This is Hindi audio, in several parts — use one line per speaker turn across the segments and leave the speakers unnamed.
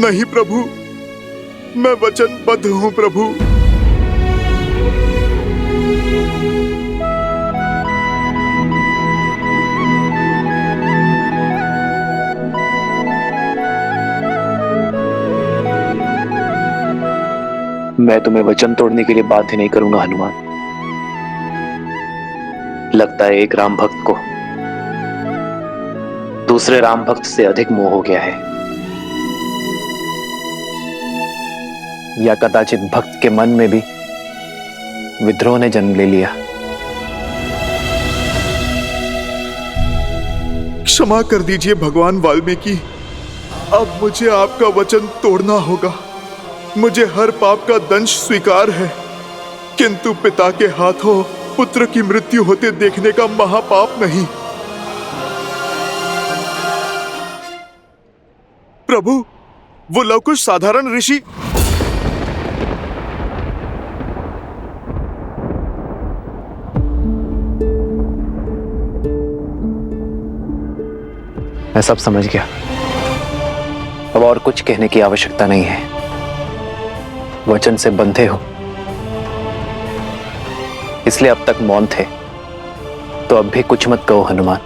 नहीं प्रभु, मैं वचनबद्ध हूँ प्रभु।
मैं तुम्हें वचन तोड़ने के लिए बाध्य नहीं करूंगा हनुमान। लगता है एक राम भक्त को दूसरे राम भक्त से अधिक मोह हो गया है, या कदाचित भक्त के मन में भी विद्रोह ने जन्म ले लिया।
क्षमा कर दीजिए भगवान वाल्मीकि, अब मुझे आपका वचन तोड़ना होगा। मुझे हर पाप का दंश स्वीकार है, किंतु पिता के हाथों पुत्र की मृत्यु होते देखने का महापाप नहीं। प्रभु, वो लवकुश साधारण ऋषि।
मैं सब समझ गया, अब और कुछ कहने की आवश्यकता नहीं है। वचन से बंधे हो इसलिए अब तक मौन थे, तो अब भी कुछ मत कहो हनुमान।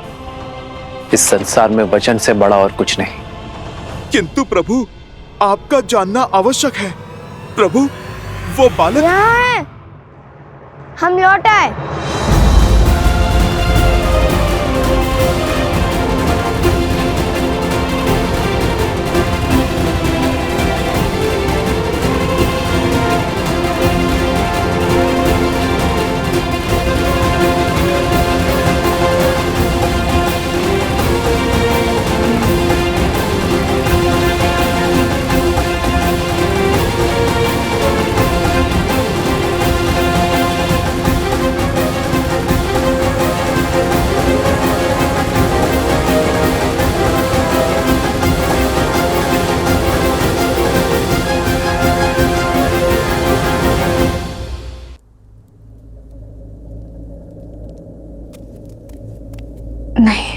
इस संसार में वचन से बड़ा और कुछ नहीं।
किंतु प्रभु, आपका जानना आवश्यक है। प्रभु, वो बालक
यहाँ है, हम लौट आए।
नहीं,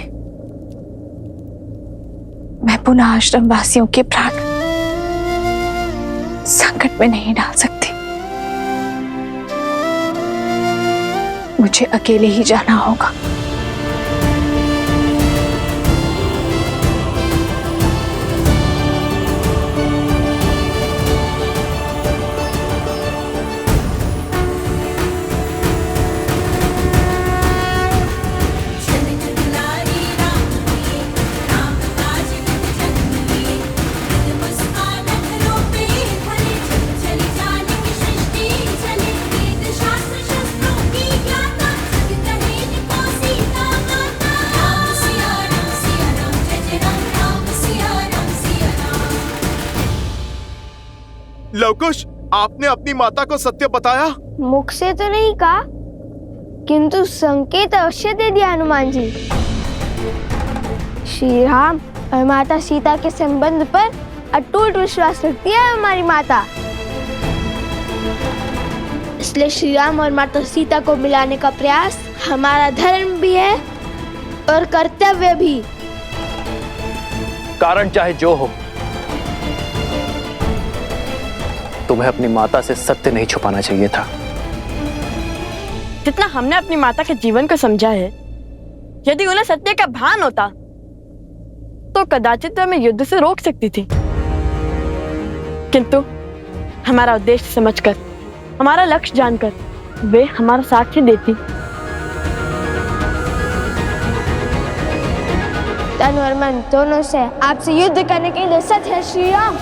मैं पुनः आश्रम वासियों के प्राण संकट में नहीं डाल सकती। मुझे अकेले ही जाना होगा।
लवकुश, आपने अपनी माता को सत्य बताया?
मुख से तो नहीं कहा, किंतु संकेत अवश्य दे दिया हनुमान जी। श्री राम और माता सीता के संबंध पर अटूट विश्वास रखती है हमारी माता, इसलिए श्री राम और माता सीता को मिलाने का प्रयास हमारा धर्म भी है और कर्तव्य भी।
कारण चाहे जो हो, तुम्हें अपनी माता से सत्य नहीं छुपाना चाहिए था।
जितना हमने अपनी माता के जीवन को समझा है, यदि उन्हें सत्य का भान होता तो कदाचित हमें युद्ध से रोक सकती थी, किंतु हमारा उद्देश्य समझकर, हमारा लक्ष्य जानकर वे हमारा साथ ही देती।
तन और मन दोनों से आपसे युद्ध करने के लिए सत्य है श्री राम।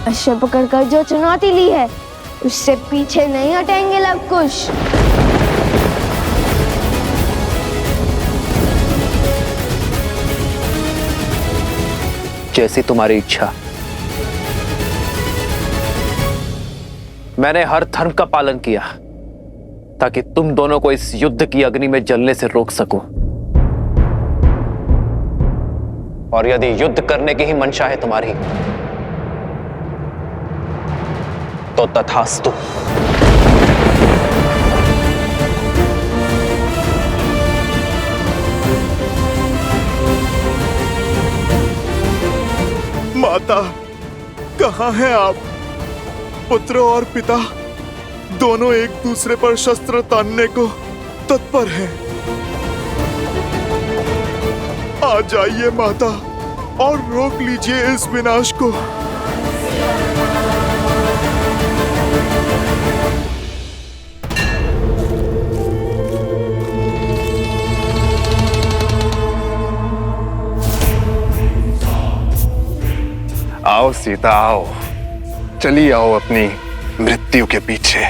अश्व पकड़कर जो चुनौती ली है, उससे पीछे नहीं हटेंगे लवकुश।
जैसी तुम्हारी इच्छा। मैंने हर धर्म का पालन किया ताकि तुम दोनों को इस युद्ध की अग्नि में जलने से रोक सकूं। और यदि युद्ध करने की ही मंशा है तुम्हारी, तो तथास्तु।
माता, कहाँ हैं आप? पुत्र और पिता दोनों एक दूसरे पर शस्त्र तानने को तत्पर हैं। आ जाइए माता और रोक लीजिए इस विनाश को।
आओ सीता आओ, चली आओ अपनी मृत्यु के पीछे।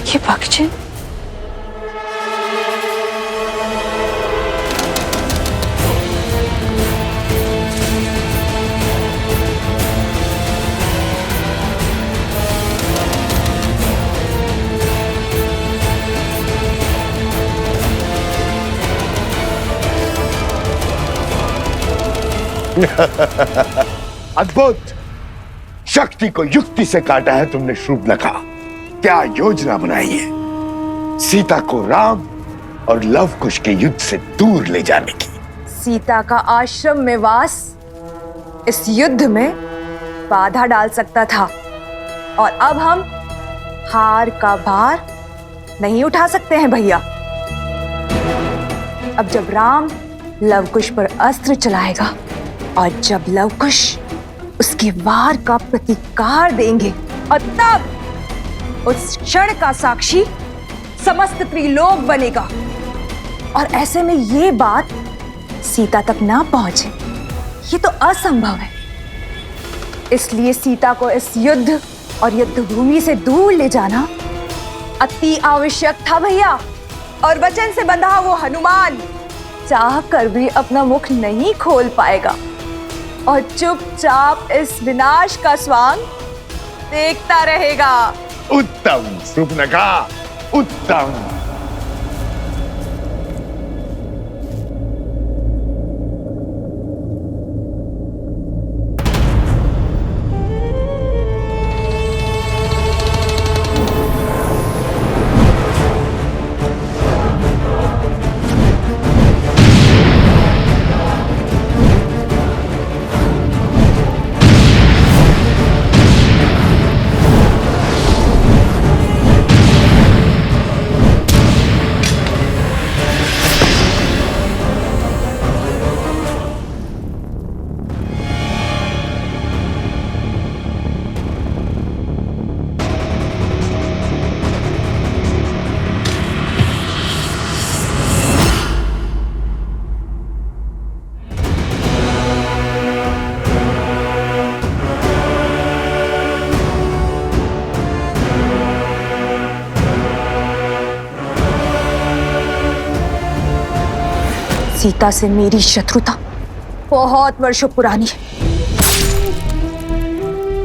ये भक्षण
अद्भुत! शक्ति को युक्ति से काटा है तुमने शूर्पणखा। क्या योजना बनाई है सीता को राम और लव कुश के युद्ध से दूर ले जाने की।
सीता का आश्रम में वास इस युद्ध में बाधा डाल सकता था और अब हम हार का भार नहीं उठा सकते हैं भैया। अब जब राम लवकुश पर अस्त्र चलाएगा और जब लवकुश उसके वार का प्रतिकार देंगे और तब उस क्षण का साक्षी समस्त त्रिलोक बनेगा। और ऐसे में ये बात सीता तक ना पहुंचे, ये तो असंभव है। इसलिए सीता को इस युद्ध और युद्ध भूमि से दूर ले जाना अति आवश्यक था भैया। और वचन से बंधा वो हनुमान चाह कर भी अपना मुख नहीं खोल पाएगा और चुपचाप इस विनाश का स्वांग देखता रहेगा।
उत्तम शूर्पणखा, उत्तम।
सीता से मेरी शत्रुता बहुत वर्षों पुरानी है।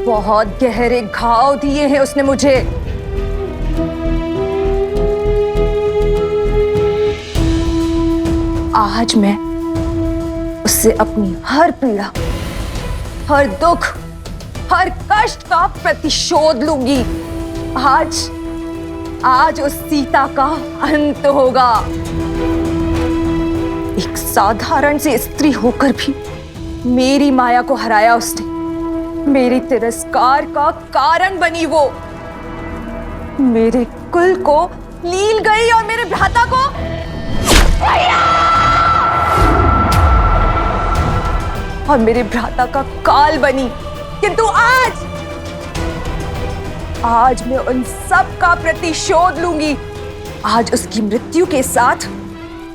बहुत गहरे घाव दिए हैं उसने मुझे। आज मैं उससे अपनी हर पीड़ा, हर दुख, हर कष्ट का प्रतिशोध लूंगी। आज उस सीता का अंत होगा। एक साधारण सी स्त्री होकर भी मेरी माया को हराया उसने। मेरे तिरस्कार का कारण बनी वो। मेरे कुल को लील गई और मेरे भ्राता को और मेरे भ्राता का काल बनी। किंतु आज मैं उन सब का प्रतिशोध लूंगी। आज उसकी मृत्यु के साथ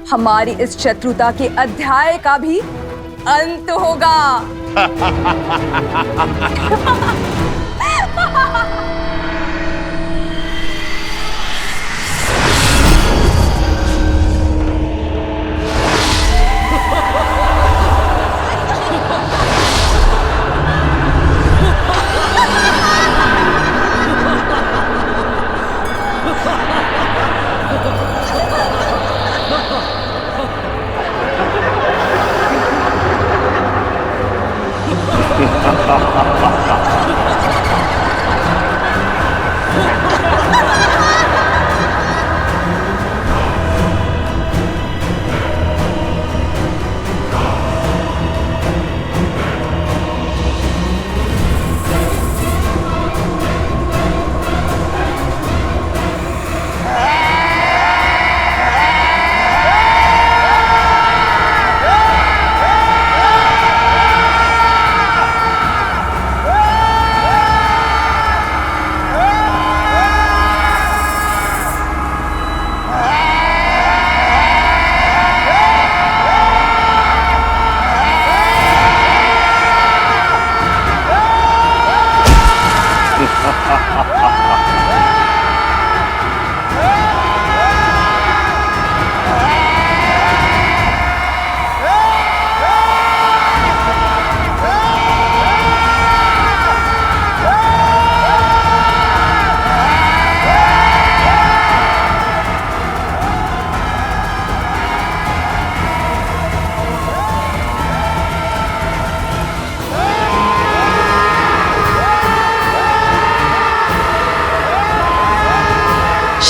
हमारी इस शत्रुता के अध्याय का भी अंत होगा।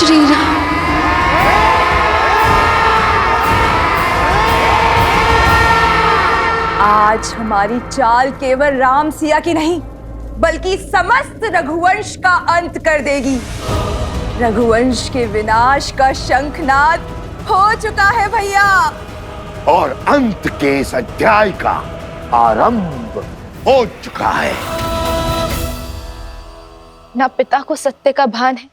श्री राम।
आज हमारी चाल केवल राम सिया की नहीं बल्कि समस्त रघुवंश का अंत कर देगी। रघुवंश के विनाश का शंखनाद हो चुका है भैया,
और अंत के इस अध्याय का आरंभ हो चुका है।
ना पिता को सत्य का भान है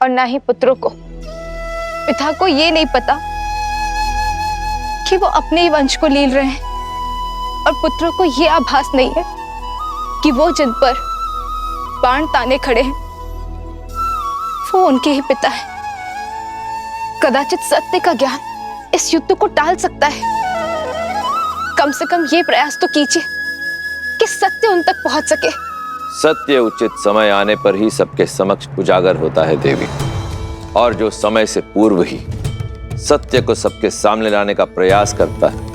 और ना ही पुत्रों को। पिता को ये नहीं पता कि वो अपने ही वंश को लील रहे हैं, और पुत्रों को ये आभास नहीं है कि वो जिन पर बाण ताने खड़े हैं वो उनके ही पिता है। कदाचित सत्य का ज्ञान इस युद्ध को टाल सकता है। कम से कम ये प्रयास तो कीजिए कि सत्य उन तक पहुंच सके।
सत्य उचित समय आने पर ही सबके समक्ष उजागर होता है देवी, और जो समय से पूर्व ही सत्य को सबके सामने लाने का प्रयास करता है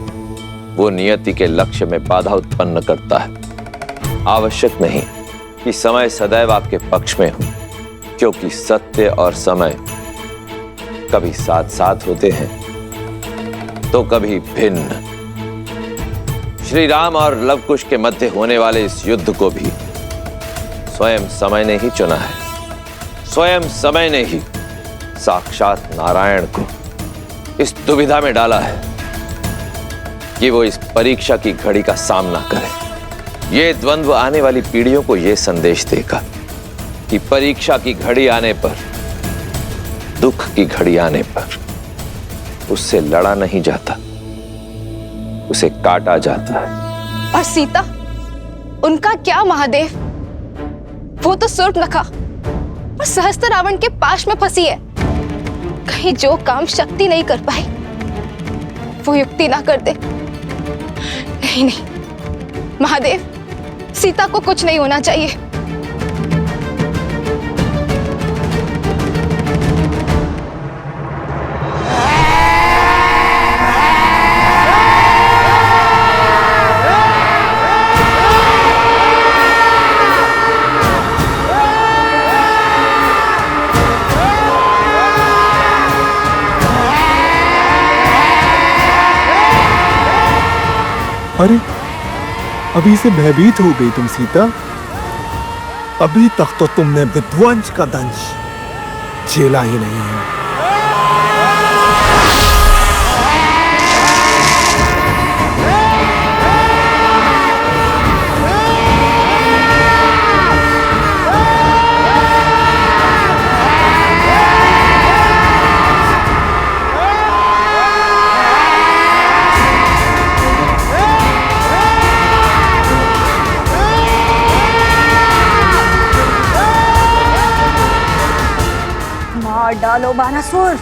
वो नियति के लक्ष्य में बाधा उत्पन्न करता है। आवश्यक नहीं कि समय सदैव आपके पक्ष में हो, क्योंकि सत्य और समय कभी साथ साथ होते हैं तो कभी भिन्न। श्री राम और लवकुश के मध्य होने वाले इस युद्ध को भी स्वयं समय ने ही चुना है। स्वयं समय ने ही साक्षात नारायण को इस दुविधा में डाला है कि वो इस परीक्षा की घड़ी का सामना करे। ये द्वंद्व आने वाली पीढ़ियों को ये संदेश देगा कि परीक्षा की घड़ी आने पर, दुख की घड़ी आने पर उससे लड़ा नहीं जाता, उसे काटा जाता है।
और सीता, उनका क्या महादेव? वो तो सूर्पनखा और सहस्त्र रावण के पाश में फंसी है। कहीं जो काम शक्ति नहीं कर पाई वो युक्ति ना कर दे। नहीं नहीं महादेव, सीता को कुछ नहीं होना चाहिए।
अरे, अभी से भयभीत हो गई तुम सीता।
अभी तक तो तुमने विध्वंस का दंश झेला ही नहीं है।
मार डालो बानासुर,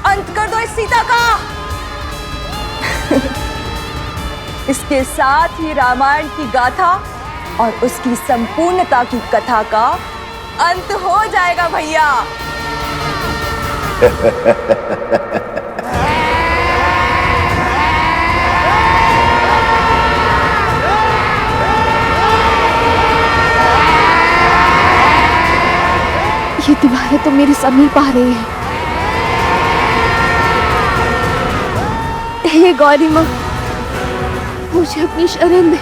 अंत कर दो इस सीता का। इसके साथ ही रामायण की गाथा और उसकी संपूर्णता की कथा का अंत हो जाएगा भैया।
ये दीवारें तो मेरे समीप आ रही है। हे गौरी माँ, मुझे अपनी शरण दे,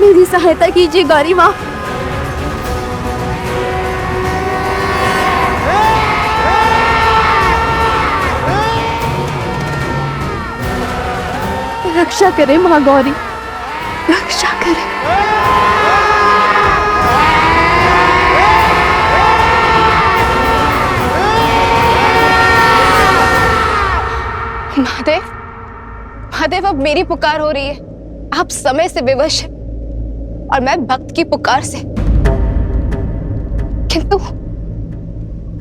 मेरी सहायता कीजिए गौरी माँ। रक्षा करे माँ गौरी, रक्षा करे। महादेव, महादेव, अब मेरी पुकार हो रही है। आप समय से विवश हैं और मैं भक्त की पुकार से।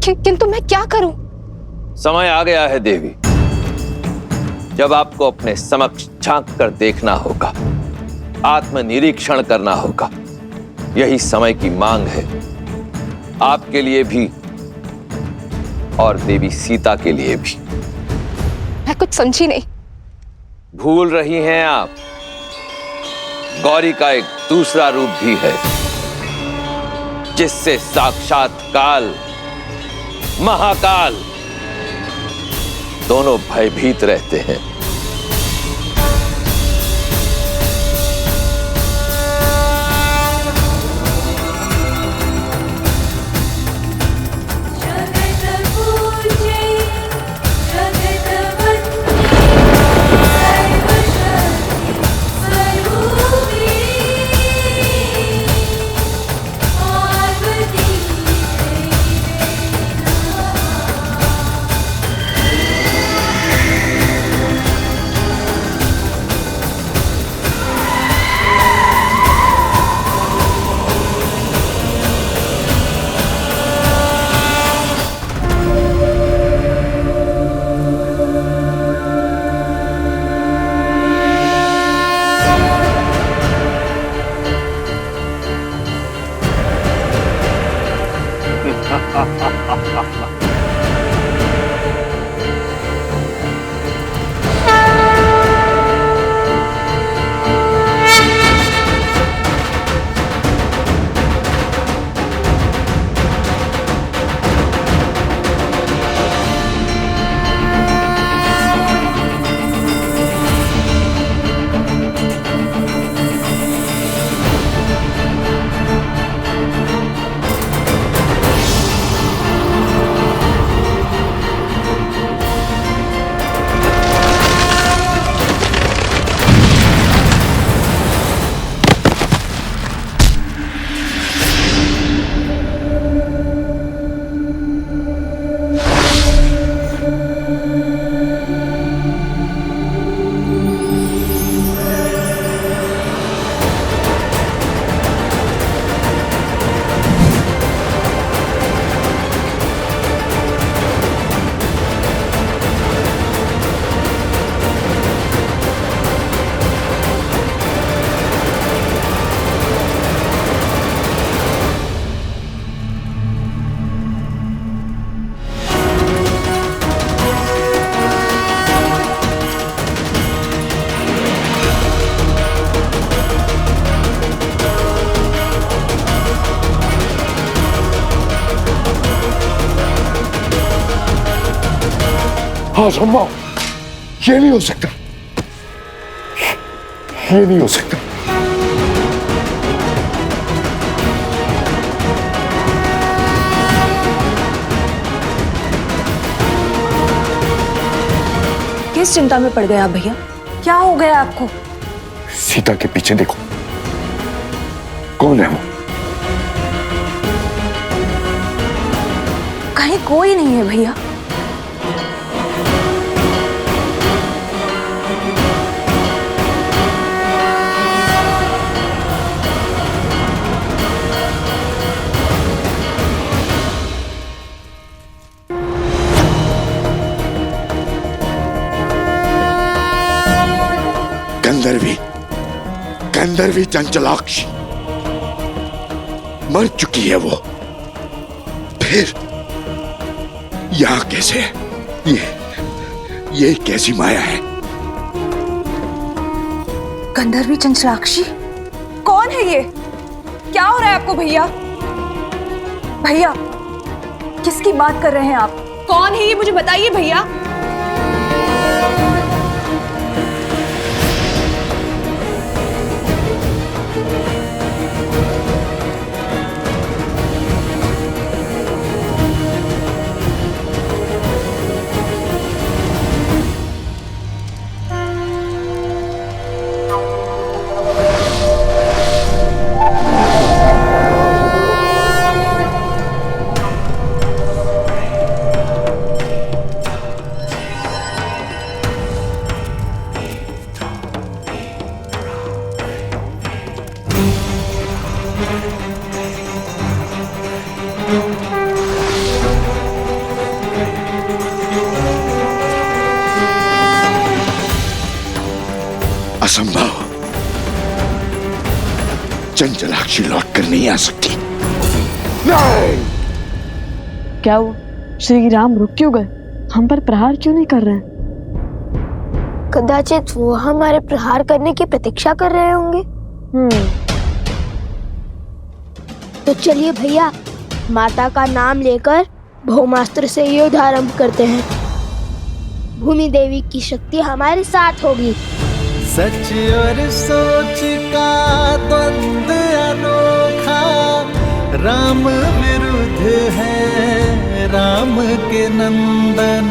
किंतु मैं क्या करूं?
समय आ गया है देवी, जब आपको अपने समक्ष झांक कर देखना होगा, आत्मनिरीक्षण करना होगा। यही समय की मांग है, आपके लिए भी और देवी सीता के लिए भी।
मैं कुछ समझी नहीं।
भूल रही हैं आप, गौरी का एक दूसरा रूप भी है, जिससे साक्षात काल महाकाल दोनों भयभीत रहते हैं।
हाँ संभव, ये नहीं हो सकता, ये नहीं हो सकता।
किस चिंता में पड़ गए आप भैया? क्या हो गया आपको?
सीता के पीछे देखो, कौन है वो?
कहीं कोई नहीं है भैया।
गंधर्वी चंचलाक्षी मर चुकी है वो, फिर यहां कैसे है? ये कैसी माया है?
गंधर्वी चंचलाक्षी कौन है ये? क्या हो रहा है आपको भैया? भैया किसकी बात कर रहे हैं आप? कौन है ये मुझे बताइए भैया।
असंभव, चंचलाक्षी लौट कर नहीं आ सकती। नहीं!
क्या हुआ? श्री राम रुक क्यों गए? हम पर प्रहार क्यों नहीं कर रहे हैं?
कदाचित वो हमारे प्रहार करने की प्रतीक्षा कर रहे होंगे। तो चलिए भैया, माता का नाम लेकर भौमास्त्र से युद्ध आरंभ करते हैं। भूमि देवी की शक्ति हमारे साथ होगी।
सच और सोच का द्वंद अनोखा, राम विरुद्ध है राम के नंदन,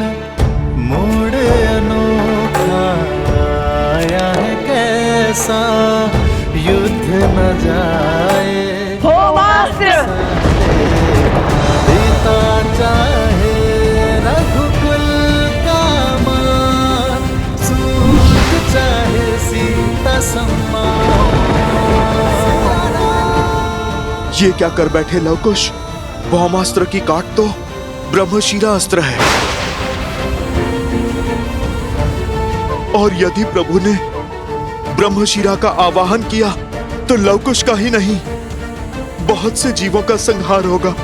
मोड़ अनोखा आया है कैसा, युद्ध न जाए पिता चाहे रघुकुल का मान, सूत चाहे सीता सम्मान।
ये क्या कर बैठे लवकुश? भौमास्त्र की काट तो ब्रह्मशिरा अस्त्र है, और यदि प्रभु ने ब्रह्मशिरा का आवाहन किया तो लवकुश का ही नहीं, बहुत से जीवों का संहार होगा।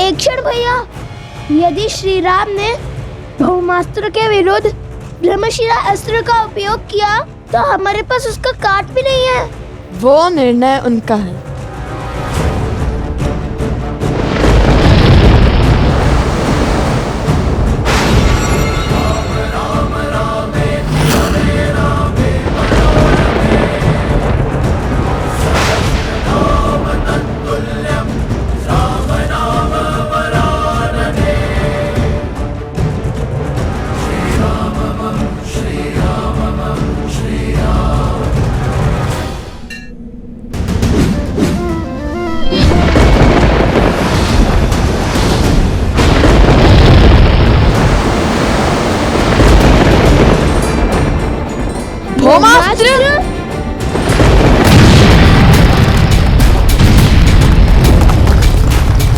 एक क्षण भैया, यदि श्री राम ने भौमास्त्र के विरुद्ध ब्रह्मशिरा अस्त्र का उपयोग किया तो हमारे पास उसका काट भी नहीं है।
वो निर्णय उनका है।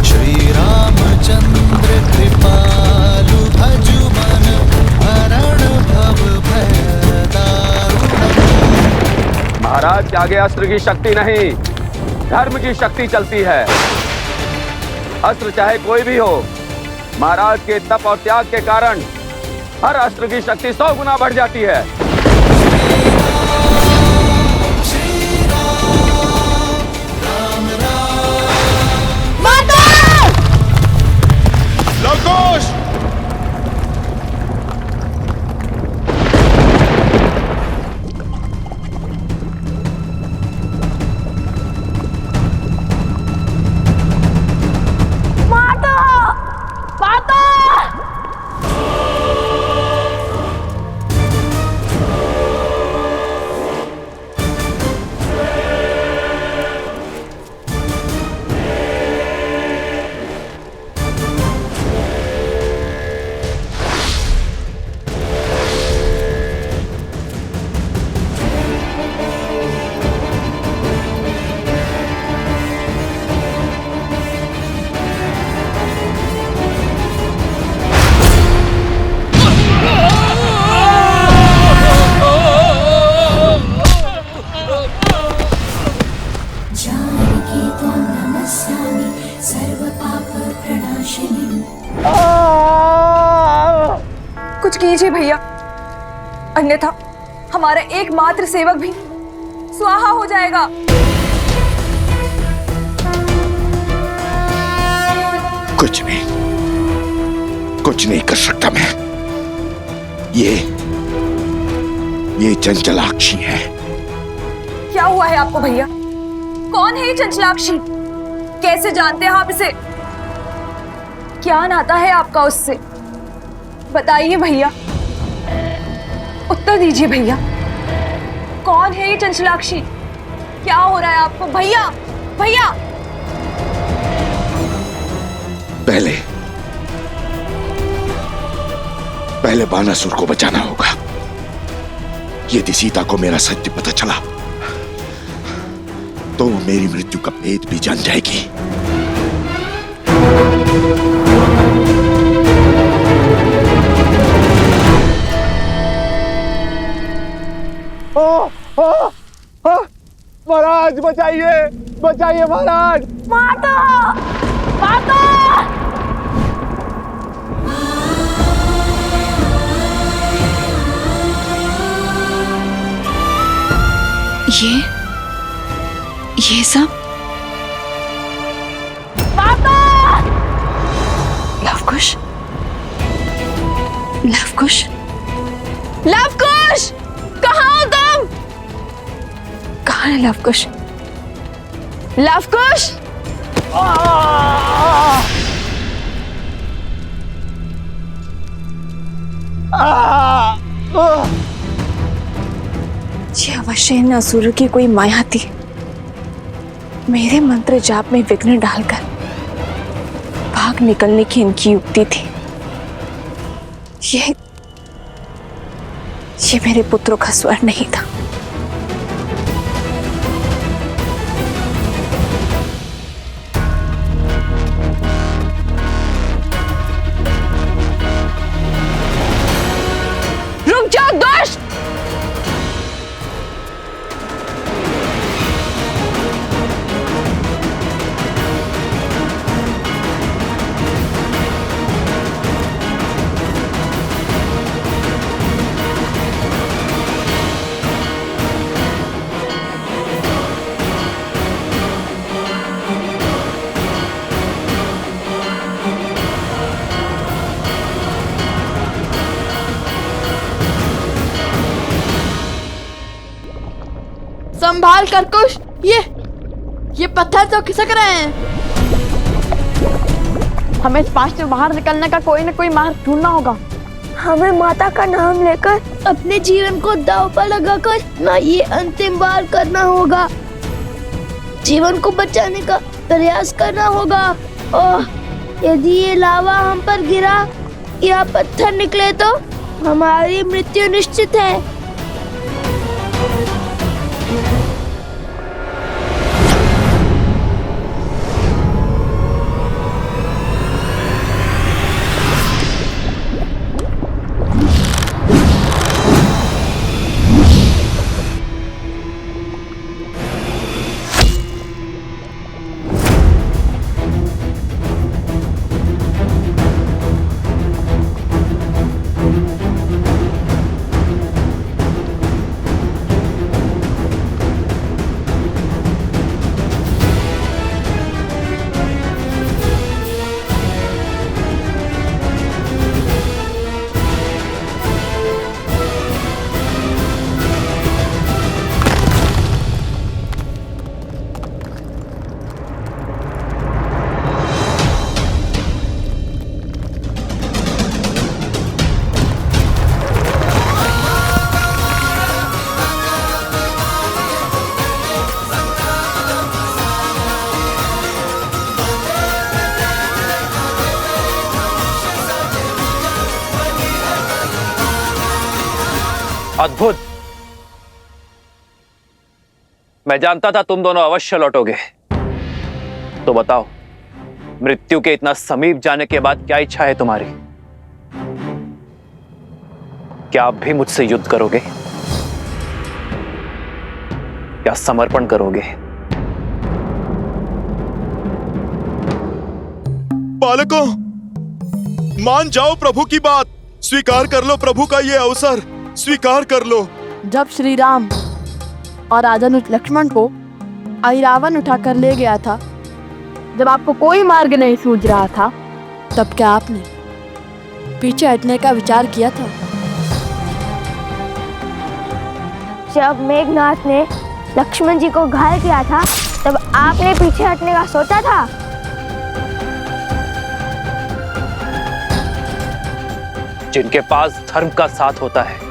श्री रामचंद्र कृपालु भजु मन, हरण भव भय दारुण।
महाराज के आगे अस्त्र की शक्ति नहीं, धर्म की शक्ति चलती है। अस्त्र चाहे कोई भी हो, महाराज के तप और त्याग के कारण हर अस्त्र की शक्ति 100 गुना बढ़ जाती है।
लवकुश!
कुछ कीजिए भैया, अन्यथा हमारा एकमात्र सेवक भी स्वाहा हो जाएगा।
कुछ नहीं कर सकता मैं। ये चंचलाक्षी है।
क्या हुआ है आपको भैया? कौन है ये चंचलाक्षी? कैसे जानते हैं आप इसे? क्या नाता है आपका उससे? बताइए भैया, उत्तर दीजिए भैया। कौन है ये चंचलाक्षी? क्या हो रहा है आपको भैया? भैया
पहले बानासुर को बचाना होगा। यदि सीता को मेरा सत्य पता चला तो वो मेरी मृत्यु का भेद भी जान जाएगी। महाराज बचाइए, बचाइए महाराज।
माता, माता।
ये सब
माता।
लवकुश, लवकुश, लवकुश, कहाँ हो तुम? कहाँ है लवकुश? लवकुश! ये अवश्य इन असुरों की कोई माया थी, मेरे मंत्र जाप में विघ्न डालकर भाग निकलने की इनकी युक्ति थी। ये मेरे पुत्रों का स्वर नहीं था। रुक जाओ दुष्ट!
संभाल कर कुश, ये पत्थर तो खिसक रहे हैं। हमें इस पास से बाहर निकलने का कोई न कोई मार्ग ढूंढना होगा।
हमें माता का नाम लेकर अपने जीवन को दांव पर लगाकर ना ये अंतिम बार करना होगा। जीवन को बचाने का प्रयास करना होगा। और यदि ये लावा हम पर गिरा या पत्थर निकले तो हमारी मृत्यु निश्चित है।
अद्भुत! मैं जानता था तुम दोनों अवश्य लौटोगे। तो बताओ, मृत्यु के इतना समीप जाने के बाद क्या इच्छा है तुम्हारी? क्या आप भी मुझसे युद्ध करोगे या समर्पण करोगे?
बालकों, मान जाओ प्रभु की बात। स्वीकार कर लो प्रभु का ये अवसर, स्वीकार कर लो।
जब श्री राम और राजानुज लक्ष्मण को ऐरावत उठाकर ले गया था, जब आपको कोई मार्ग नहीं सूझ रहा था, तब क्या आपने पीछे हटने का विचार किया था?
जब मेघनाथ ने लक्ष्मण जी को घायल किया था, तब आपने पीछे हटने का सोचा था?
जिनके पास धर्म का साथ होता है,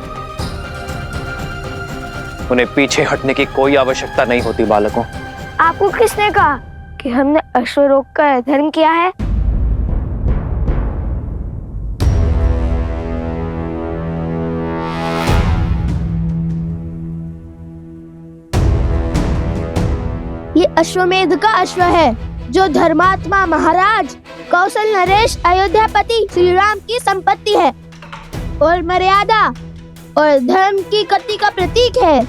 उन्हें पीछे हटने की कोई आवश्यकता नहीं होती। बालकों,
आपको किसने कहा कि हमने अश्वरोग का धर्म किया है? ये अश्वमेध का अश्व है, जो धर्मात्मा महाराज कौशल नरेश अयोध्यापति श्री राम की संपत्ति है। और मर्यादा और धर्म की गति का प्रतीक है।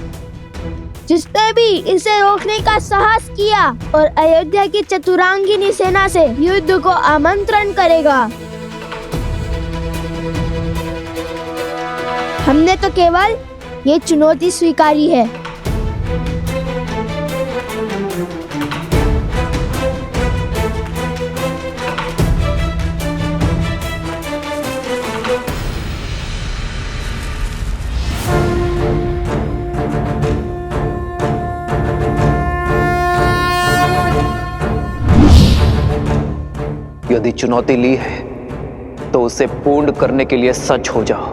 जिसने भी इसे रोकने का साहस किया और अयोध्या की चतुरांगिनी सेना से युद्ध को आमंत्रण करेगा। हमने तो केवल ये चुनौती स्वीकारी है।
यदि चुनौती ली है तो उसे पूर्ण करने के लिए सच हो जाओ।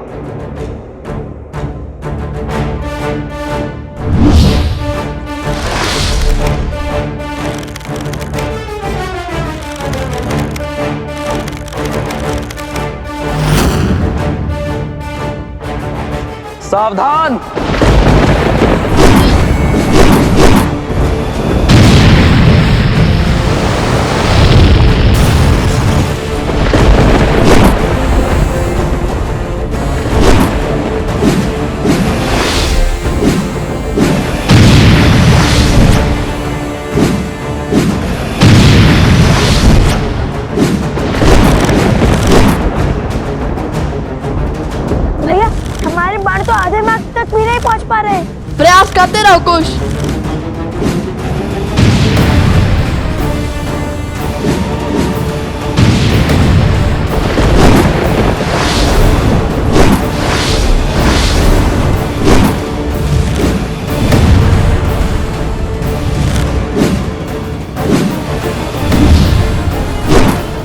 सावधान!
भैया, हमारे बाण तो आधे मार्ग तक भी नहीं पहुंच पा रहे।
प्रयास करते रहो कुश।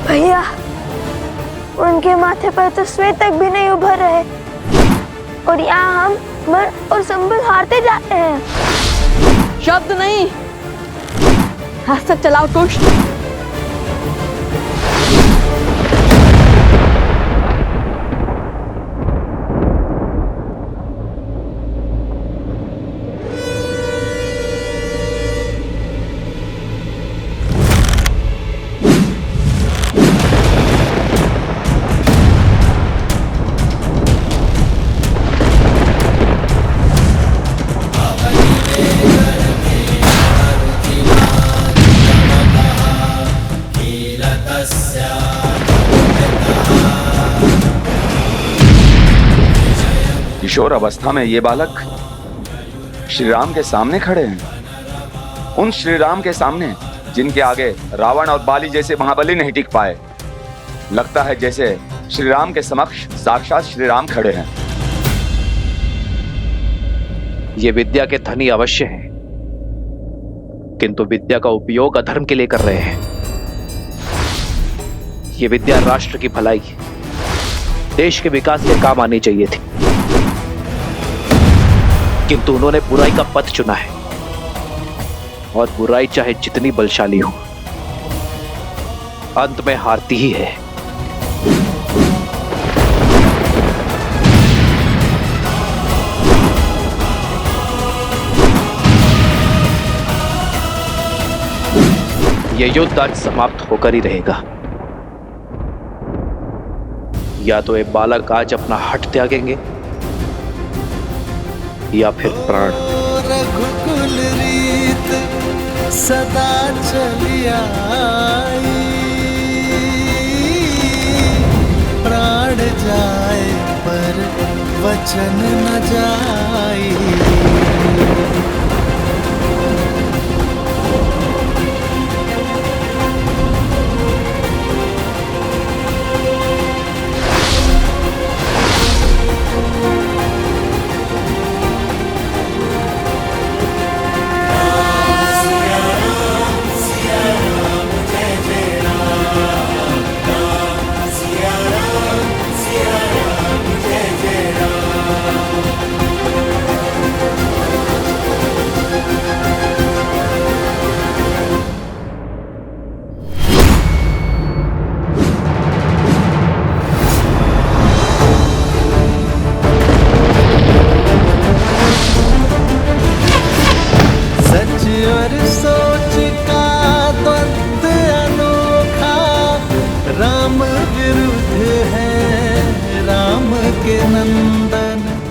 भैया, उनके माथे पर तो श्वेतक भी नहीं उभर रहे और यहाँ हम मन और संबल हारते जाते हैं।
शब्द नहीं, हाथ तक चलाओ कुश।
किशोर अवस्था में ये बालक श्री राम के सामने खड़े हैं। उन श्री राम के सामने जिनके आगे रावण और बाली जैसे महाबली नहीं टिक पाए। लगता है जैसे श्री राम के समक्ष साक्षात श्री राम खड़े हैं।
ये विद्या के धनी अवश्य हैं, किंतु विद्या का उपयोग अधर्म के लिए कर रहे हैं। ये विद्या राष्ट्र की भलाई, देश के विकास के काम आनी चाहिए थी, किंतु उन्होंने बुराई का पथ चुना है। और बुराई चाहे जितनी बलशाली हो, अंत में हारती ही है। यह युद्ध आज समाप्त होकर ही रहेगा। या तो ये बालक आज अपना हट त्यागेंगे या फिर प्राण।
रघुकुल रीत सदा चली आई, प्राण जाए पर वचन न जाई।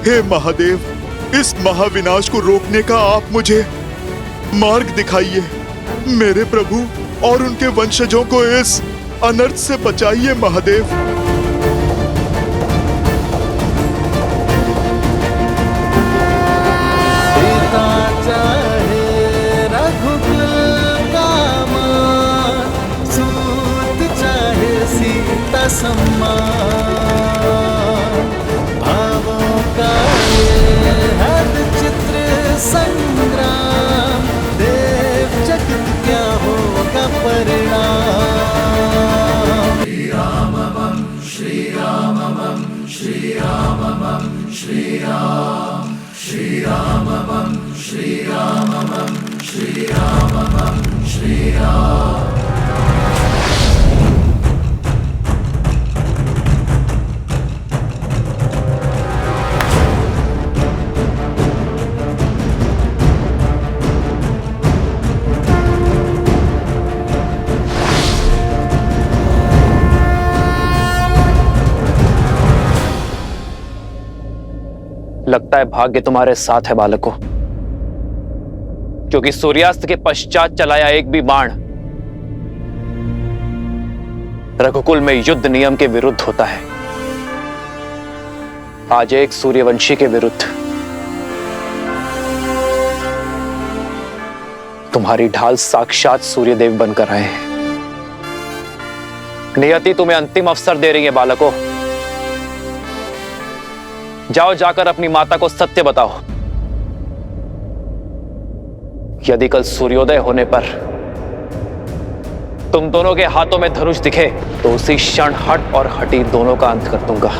हे महादेव, इस महाविनाश को रोकने का आप मुझे मार्ग दिखाइए। मेरे प्रभु और उनके वंशजों को इस अनर्थ से बचाइए महादेव।
पिता चाहे रघुकुल का मान, सूत चाहे सीता सम्मान। भावों का ये है विचित्र संग्राम, देव जगत क्या होगा परिणाम।
लगता है भाग्य तुम्हारे साथ है बालकों, क्योंकि सूर्यास्त के पश्चात चलाया एक भी बाण रघुकुल में युद्ध नियम के विरुद्ध होता है। आज एक सूर्यवंशी के विरुद्ध तुम्हारी ढाल साक्षात सूर्यदेव बनकर आए हैं। नियति तुम्हें अंतिम अवसर दे रही है बालकों। जाओ, जाकर अपनी माता को सत्य बताओ। यदि कल सूर्योदय होने पर तुम दोनों के हाथों में धनुष दिखे तो उसी क्षण हट और हटी दोनों का अंत कर दूंगा।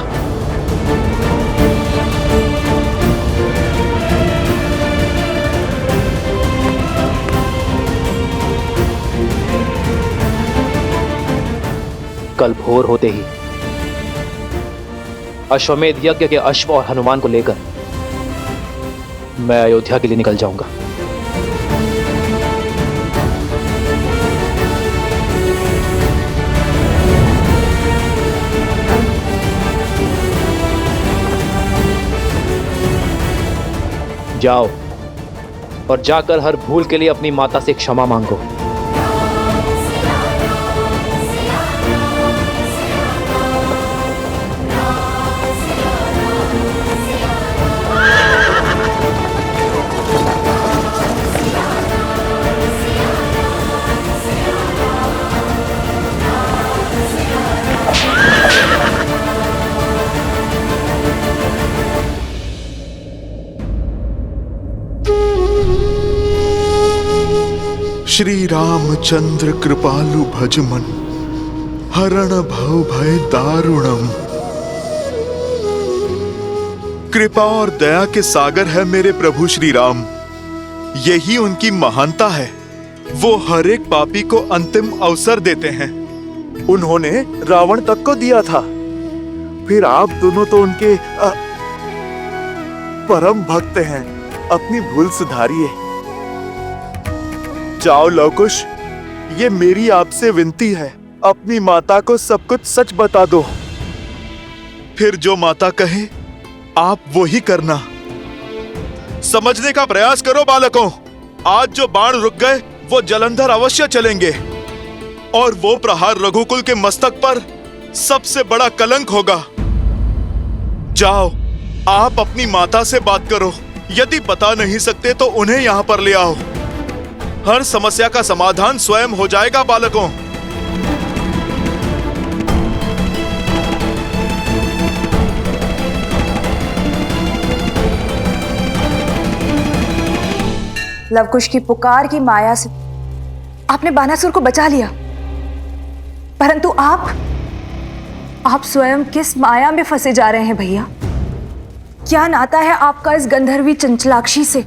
कल भोर होते ही अश्वमेध यज्ञ के अश्व और हनुमान को लेकर मैं अयोध्या के लिए निकल जाऊंगा। जाओ और जाकर हर भूल के लिए अपनी माता से क्षमा मांगो।
श्री रामचंद्र कृपालु भजमन, हरण भव भय दारुणम। कृपा और दया के सागर है मेरे प्रभु श्री राम। यही उनकी महानता है। वो हर एक पापी को अंतिम अवसर देते हैं।
उन्होंने रावण तक को दिया था, फिर आप दोनों तो उनके परम भक्त हैं। अपनी भूल सुधारिए। जाओ लवकुश, ये मेरी आपसे विनती है, अपनी माता को सब कुछ सच बता दो।
फिर जो माता कहे आप वो ही करना। समझने का प्रयास करो बालकों। आज जो बाण रुक गए वो जलंधर अवश्य चलेंगे, और वो प्रहार रघुकुल के मस्तक पर सबसे बड़ा कलंक होगा। जाओ, आप अपनी माता से बात करो। यदि बता नहीं सकते तो उन्हें यहां पर ले आओ। हर समस्या का समाधान स्वयं हो जाएगा बालकों।
लवकुश की पुकार की माया से आपने बानासुर को बचा लिया, परंतु आप स्वयं किस माया में फंसे जा रहे हैं भैया? क्या नाता है आपका इस गंधर्वी चंचलाक्षी से?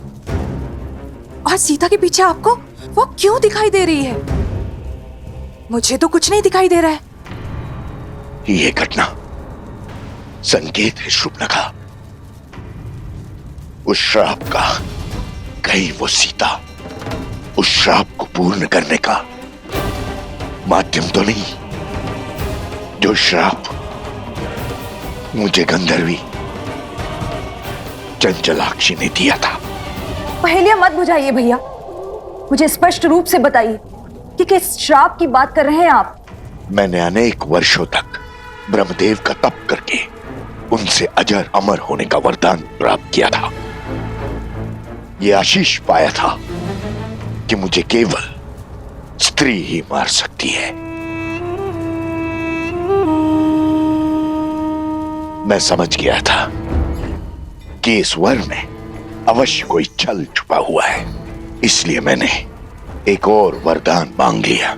और सीता के पीछे आपको वो क्यों दिखाई दे रही है? मुझे तो कुछ नहीं दिखाई दे रहा है।
ये घटना संकेत है शुभनखा, उस श्राप का। कहीं वो सीता उस श्राप को पूर्ण करने का माध्यम तो नहीं? जो श्राप मुझे गंधर्वी चंचलाक्षी ने दिया था।
पहेलियां मत बुझाइए भैया, मुझे स्पष्ट रूप से बताइए कि किस श्राप की बात कर रहे हैं आप।
मैंने अनेक वर्षों तक ब्रह्मदेव का तप करके उनसे अजर अमर होने का वरदान प्राप्त किया था। यह आशीष पाया था कि मुझे केवल स्त्री ही मार सकती है। मैं समझ गया था कि इस वर में अवश्य कोई छल छुपा हुआ है, इसलिए मैंने एक और वरदान मांग लिया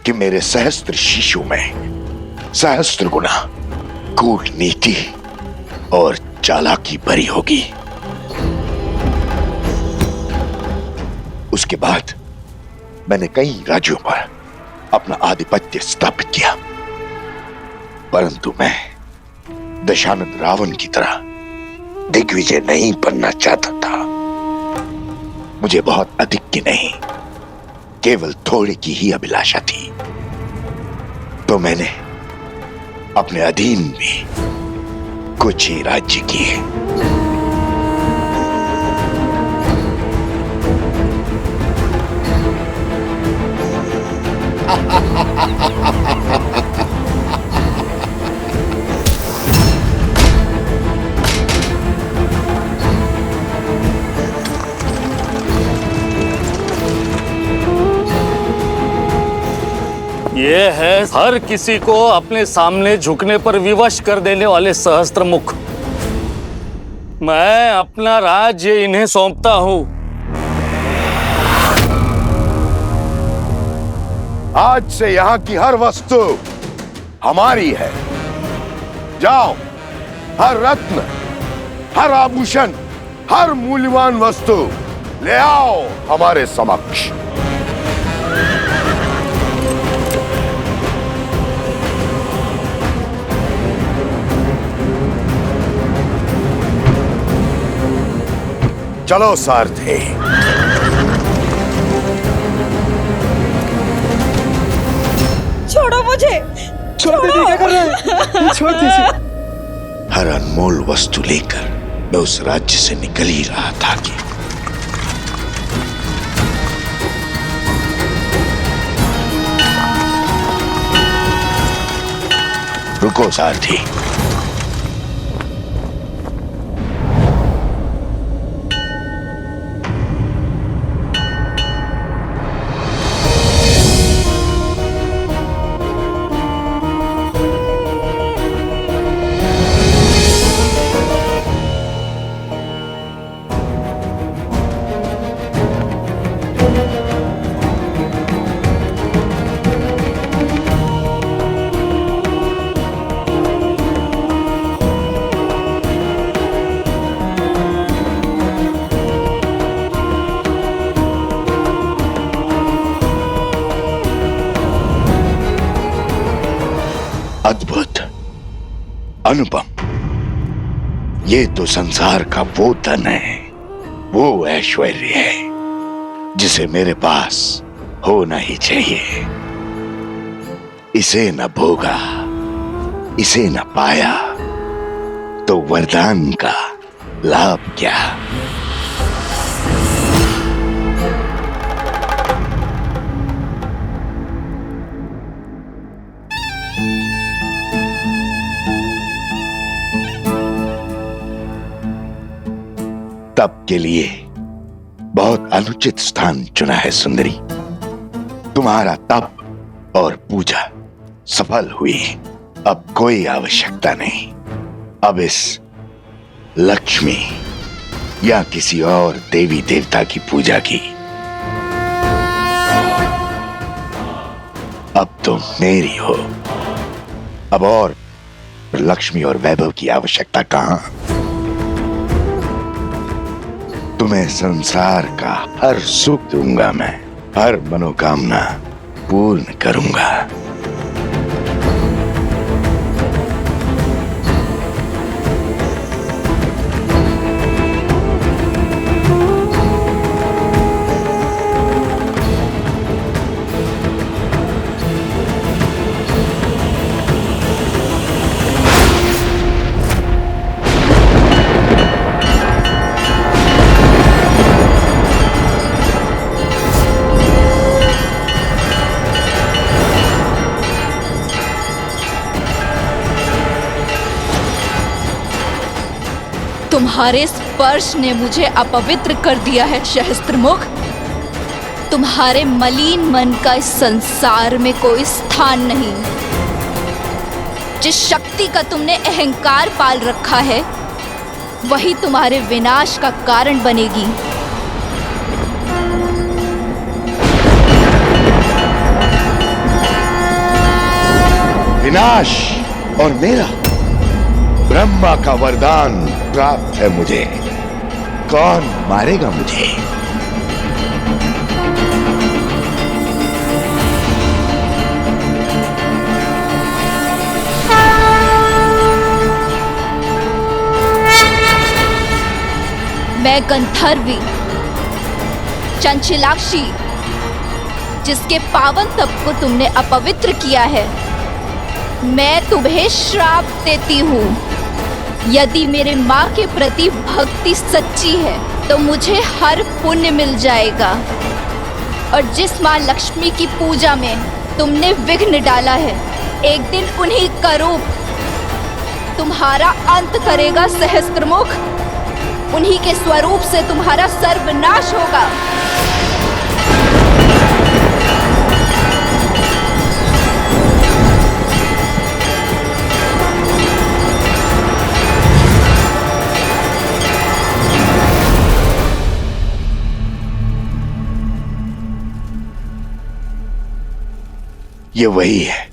कि मेरे सहस्त्र शिशु में सहस्त्र गुना कूटनीति और चालाकी भरी होगी। उसके बाद मैंने कई राज्यों पर अपना आधिपत्य स्थापित किया, परंतु मैं दशानंद रावण की तरह दिग्विजय नहीं बनना चाहता था। मुझे बहुत अधिक की नहीं, केवल थोड़े की ही अभिलाषा थी। तो मैंने अपने अधीन भी कुछ ही राज्य किए।
ये है हर किसी को अपने सामने झुकने पर विवश कर देने वाले सहस्त्र मुख। मैं अपना राज्य इन्हें सौंपता हूं।
आज से यहाँ की हर वस्तु हमारी है। जाओ, हर रत्न, हर आभूषण, हर मूल्यवान वस्तु ले आओ हमारे समक्ष। चलो सारथी।
छोड़ो मुझे,
छोड़ दीजिए, क्या कर रहे हैं? छोड़ दीजिए।
हर अनमोल वस्तु लेकर मैं उस राज्य से निकल ही रहा था कि रुको सारथी। अद्भुत, अनुपम, ये तो संसार का वो धन है, वो ऐश्वर्य है जिसे मेरे पास होना ही चाहिए। इसे न भोगा, इसे न पाया तो वरदान का लाभ क्या। तप के लिए बहुत अनुचित स्थान चुना है सुंदरी। तुम्हारा तप और पूजा सफल हुई, अब कोई आवश्यकता नहीं। अब इस लक्ष्मी या किसी और देवी देवता की पूजा की। अब तुम मेरी हो। अब और लक्ष्मी और वैभव की आवश्यकता कहां। तुम्हें संसार का हर सुख दूंगा मैं, हर मनोकामना पूर्ण करूंगा।
तुम्हारे स्पर्श ने मुझे अपवित्र कर दिया है सहस्त्रमुख। तुम्हारे मलिन मन का इस संसार में कोई स्थान नहीं। जिस शक्ति का तुमने अहंकार पाल रखा है वही तुम्हारे विनाश का कारण बनेगी।
विनाश और मेरा ब्रह्मा का वरदान प्राप्त है मुझे। कौन मारेगा मुझे?
मैं गंधर्वी चंचलाक्षी, जिसके पावन तप को तुमने अपवित्र किया है, मैं तुम्हें श्राप देती हूँ। यदि मेरे माँ के प्रति भक्ति सच्ची है तो मुझे हर पुण्य मिल जाएगा, और जिस माँ लक्ष्मी की पूजा में तुमने विघ्न डाला है, एक दिन उन्हीं का रूप तुम्हारा अंत करेगा सहस्त्रमुख। उन्हीं के स्वरूप से तुम्हारा सर्वनाश होगा।
ये वही है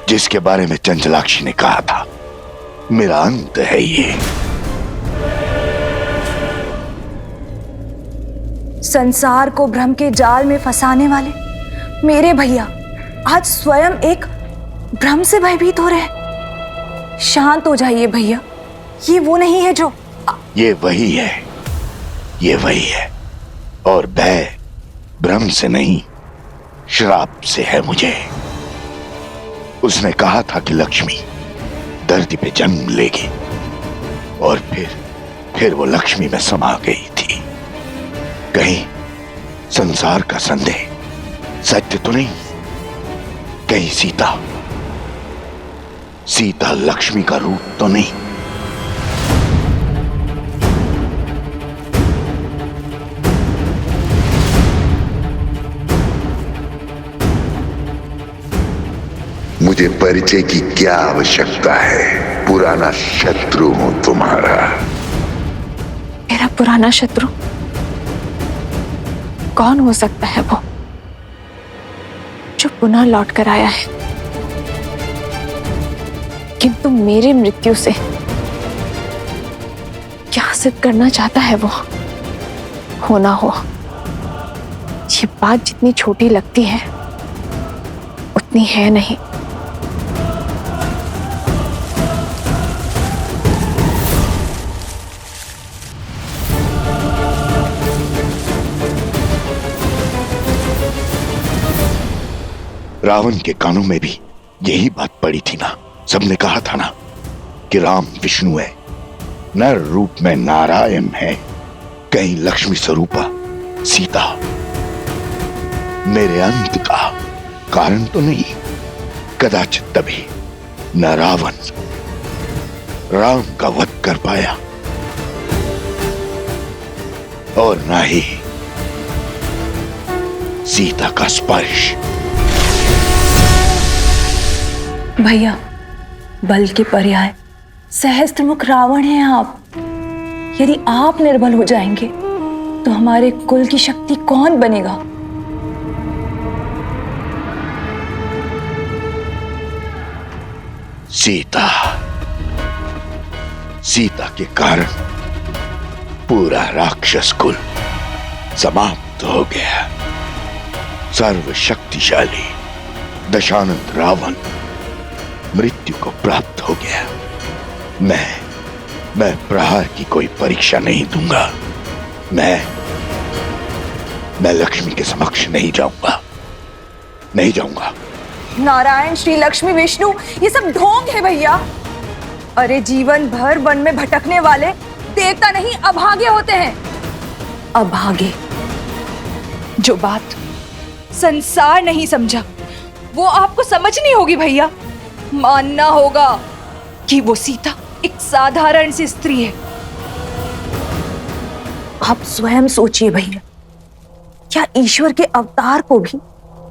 जिसके बारे में चंचलाक्षी ने कहा था, मेरा अंत है ये।
संसार को भ्रम के जाल में फंसाने वाले मेरे भैया आज स्वयं एक भ्रम से भयभीत हो रहे। शांत हो जाइए भैया, ये वो नहीं है जो।
ये वही है, ये वही है, और भय भ्रम से नहीं श्राप से है मुझे। उसने कहा था कि लक्ष्मी धरती पे जन्म लेगी, और फिर वो लक्ष्मी में समा गई थी। कहीं संसार का संदेह सत्य तो नहीं? कहीं सीता लक्ष्मी का रूप तो नहीं? मुझे परिचय की क्या आवश्यकता है? पुराना शत्रु हूं तुम्हारा।
मेरा पुराना शत्रु कौन हो सकता है वो जो पुनः लौट कर आया है? किंतु मेरी मृत्यु से क्या सिद्ध करना चाहता है वो? होना हो, ये बात जितनी छोटी लगती है उतनी है नहीं।
रावण के कानों में भी यही बात पड़ी थी ना। सबने कहा था ना कि राम विष्णु है, नर रूप में नारायण है, कहीं लक्ष्मी स्वरूपा सीता मेरे अंत का कारण तो नहीं। कदाचित तभी न रावण राम का वध कर पाया और न ही सीता का स्पर्श।
भैया, बल के पर्याय सहस्त्रमुख रावण हैं आप। यदि आप निर्बल हो जाएंगे तो हमारे कुल की शक्ति कौन बनेगा?
सीता के कारण पूरा राक्षस कुल समाप्त हो गया। सर्वशक्तिशाली दशानंद रावण मृत्यु को प्राप्त हो गया। मैं प्रहार की कोई परीक्षा नहीं दूंगा। मैं लक्ष्मी के समक्ष नहीं जाऊंगा।
नारायण, श्री लक्ष्मी, विष्णु, ये सब ढोंग है भैया। अरे जीवन भर वन में भटकने वाले देवता नहीं अभागे होते हैं। अभागे। जो बात संसार नहीं समझा वो आपको समझनी होगी भैया। मानना होगा कि वो सीता एक साधारण सी स्त्री है। आप स्वयं सोचिए भैया, क्या ईश्वर के अवतार को भी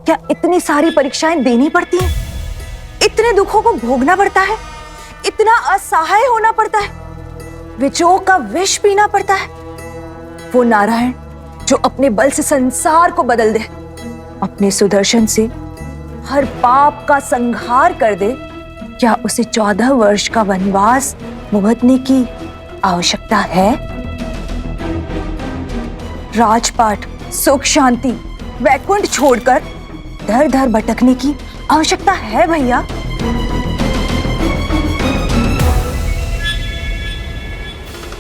क्या इतनी सारी परीक्षाएं देनी पड़ती हैं? इतने दुखों को भोगना पड़ता है, इतना असहाय होना पड़ता है, विजोग का विष पीना पड़ता है। वो नारायण जो अपने बल से संसार को बदल दे, अपने सुदर्शन से हर पाप का संहार कर दे, क्या उसे 14 वर्ष का वनवास भुगतने की आवश्यकता है? राजपाट, सुख शांति, वैकुंठ छोड़कर दर दर भटकने की आवश्यकता है भैया?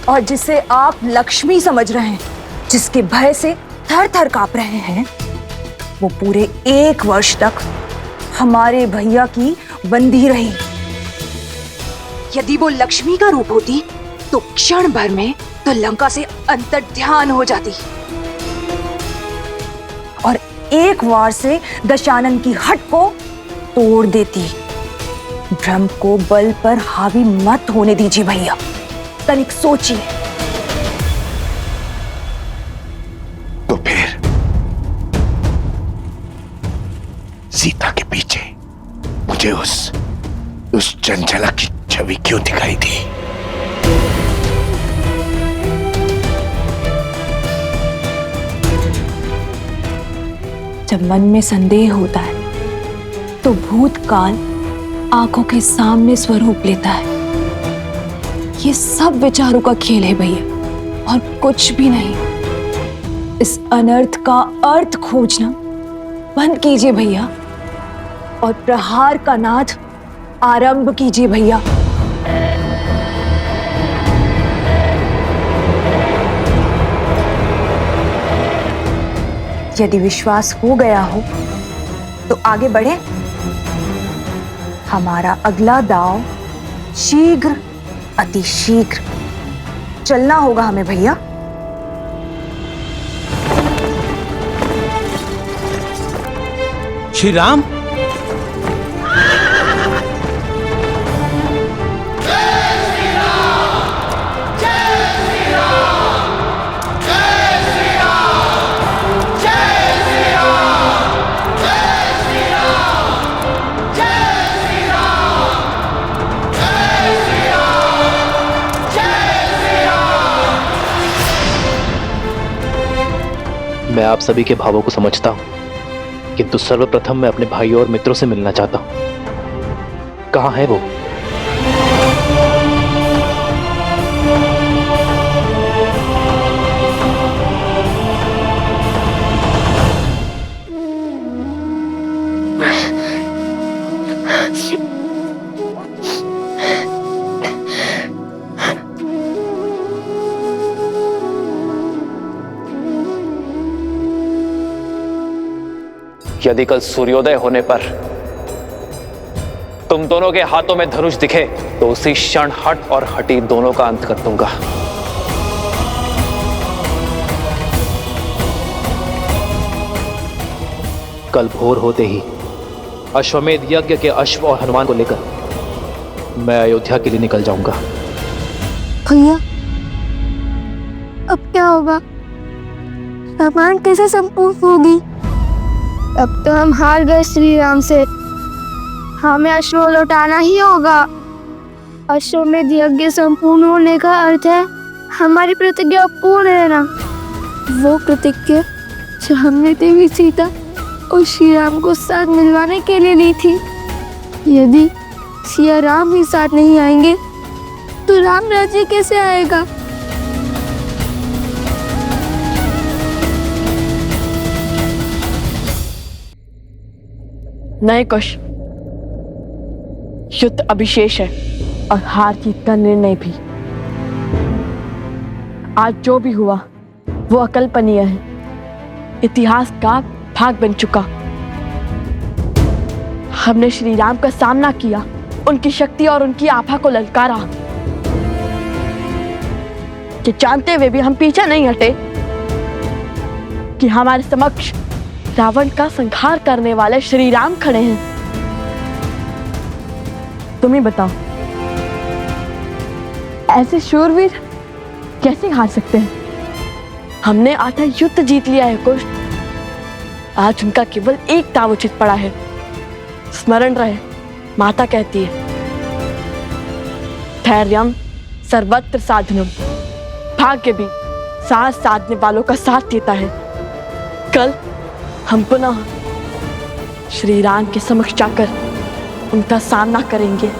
और जिसे आप लक्ष्मी समझ रहे हैं, जिसके भय से थर थर कांप रहे हैं, वो पूरे 1 वर्ष तक हमारे भैया की बंदी रही। यदि वो लक्ष्मी का रूप होती तो क्षण भर में तो लंका से अंतर्ध्यान हो जाती और एक वार से दशानन की हट को तोड़ देती। भ्रम को बल पर हावी मत होने दीजिए भैया, तनिक सोचिए।
तो फिर सीता के पीछे मुझे उस चंचला की छवि क्यों दिखाई दी?
जब मन में संदेह होता है तो भूतकाल आंखों के सामने स्वरूप लेता है। ये सब विचारों का खेल है भैया, और कुछ भी नहीं। इस अनर्थ का अर्थ खोजना बंद कीजिए भैया, और प्रहार का नाद आरंभ कीजिए भैया। यदि विश्वास हो गया हो तो आगे बढ़े। हमारा अगला दांव शीघ्र, अति शीघ्र चलना होगा हमें भैया।
श्री राम,
मैं आप सभी के भावों को समझता हूं, किंतु सर्वप्रथम मैं अपने भाइयों और मित्रों से मिलना चाहता हूं। कहां है वो? यदि कल सूर्योदय होने पर तुम दोनों के हाथों में धनुष दिखे तो उसी क्षण हट और हटी दोनों का अंत कर दूंगा। कल भोर होते ही अश्वमेध यज्ञ के अश्व और हनुमान को लेकर मैं अयोध्या के लिए निकल जाऊंगा।
भैया, अब क्या होगा? रामायण कैसे संपूर्ण होगी? अब तो हम हार गए श्री राम से। हमें अश्व लौटाना ही होगा। अश्वमेध यज्ञ संपूर्ण होने का अर्थ है हमारी प्रतिज्ञा पूर्ण रहना। वो प्रतिज्ञा जो हमने देवी सीता और श्री राम को साथ मिलवाने के लिए ली थी। यदि सिया राम ही साथ नहीं आएंगे तो राम राज्य कैसे आएगा?
नहीं कुश, युद्ध अभिशेष है और हार जीत का निर्णय भी। आज जो भी हुआ वो अकल्पनीय है, इतिहास का भाग बन चुका। हमने श्री राम का सामना किया, उनकी शक्ति और उनकी आभा को ललकारा। कि जानते हुए भी हम पीछे नहीं हटे कि हमारे समक्ष रावण का संहार करने वाले श्री राम खड़े हैं। तुम ही बताओ, ऐसे शूरवीर कैसे हार सकते हैं? हमने आधा युद्ध जीत लिया है कुश। आज उनका केवल एक दाव उचित पड़ा है। स्मरण रहे, माता कहती है, धैर्यम सर्वत्र साधनम। भाग्य भी साथ साधने वालों का साथ देता है। कल हम पुनः श्री राम के समक्ष जाकर उनका सामना करेंगे।